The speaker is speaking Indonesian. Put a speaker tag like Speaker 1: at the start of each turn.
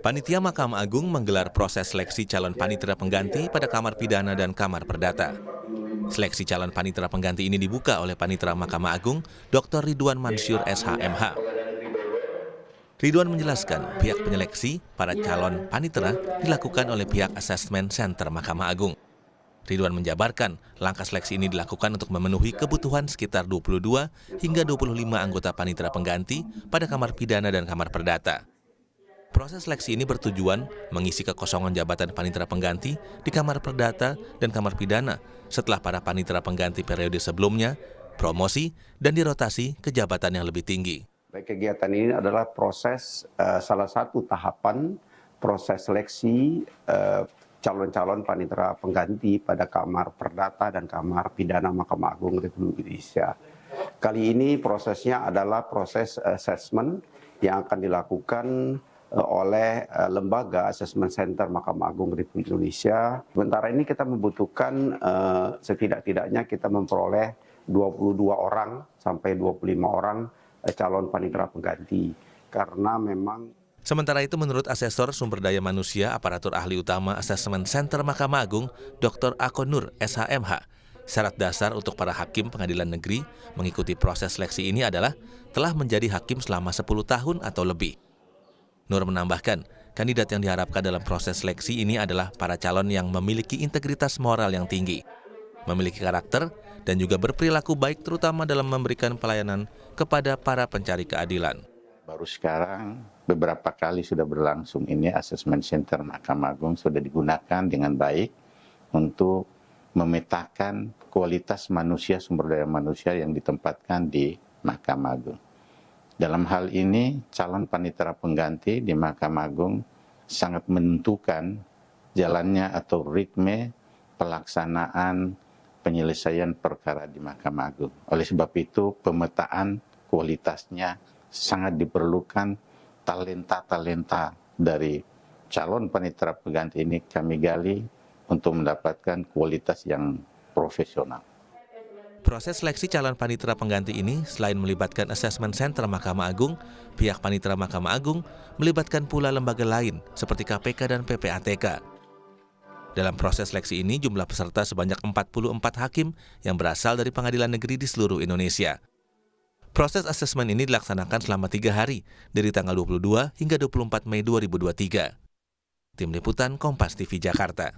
Speaker 1: Panitia Mahkamah Agung menggelar proses seleksi calon panitera pengganti pada Kamar Pidana dan Kamar Perdata. Seleksi calon panitera pengganti ini dibuka oleh Panitera Mahkamah Agung, Dr. Ridwan Mansyur SHMH. Ridwan menjelaskan pihak penyeleksi para calon panitera dilakukan oleh pihak Assessment Center Mahkamah Agung. Ridwan menjabarkan langkah seleksi ini dilakukan untuk memenuhi kebutuhan sekitar 22 hingga 25 anggota panitera pengganti pada Kamar Pidana dan Kamar Perdata. Proses seleksi ini bertujuan mengisi kekosongan jabatan panitera pengganti di Kamar Perdata dan Kamar Pidana setelah para panitera pengganti periode sebelumnya, promosi, dan dirotasi ke jabatan yang lebih tinggi.
Speaker 2: Kegiatan ini adalah proses salah satu tahapan proses seleksi calon-calon panitera pengganti pada Kamar Perdata dan Kamar Pidana Mahkamah Agung Republik Indonesia. Kali ini prosesnya adalah proses assessment yang akan dilakukan oleh lembaga Assessment Center Mahkamah Agung Republik Indonesia. Sementara ini kita membutuhkan setidak-tidaknya kita memperoleh 22 orang sampai 25 orang calon panitera pengganti. Karena memang
Speaker 1: sementara itu, menurut Asesor Sumber Daya Manusia Aparatur Ahli Utama Assessment Center Mahkamah Agung, Dr. Akonur SHMH, syarat dasar untuk para hakim pengadilan negeri mengikuti proses seleksi ini adalah telah menjadi hakim selama 10 tahun atau lebih. Nur menambahkan, kandidat yang diharapkan dalam proses seleksi ini adalah para calon yang memiliki integritas moral yang tinggi, memiliki karakter, dan juga berperilaku baik terutama dalam memberikan pelayanan kepada para pencari keadilan.
Speaker 3: Baru sekarang beberapa kali sudah berlangsung ini Assessment Center Mahkamah Agung sudah digunakan dengan baik untuk memetakan kualitas manusia, sumber daya manusia yang ditempatkan di Mahkamah Agung. Dalam hal ini calon panitera pengganti di Mahkamah Agung sangat menentukan jalannya atau ritme pelaksanaan penyelesaian perkara di Mahkamah Agung. Oleh sebab itu pemetaan kualitasnya sangat diperlukan. Talenta-talenta dari calon panitera pengganti ini kami gali untuk mendapatkan kualitas yang profesional.
Speaker 1: Proses seleksi calon panitera pengganti ini selain melibatkan Assessment Center Mahkamah Agung, pihak panitera Mahkamah Agung melibatkan pula lembaga lain seperti KPK dan PPATK. Dalam proses seleksi ini jumlah peserta sebanyak 44 hakim yang berasal dari pengadilan negeri di seluruh Indonesia. Proses asesmen ini dilaksanakan selama 3 hari, dari tanggal 22 hingga 24 Mei 2023. Tim Liputan Kompas TV Jakarta.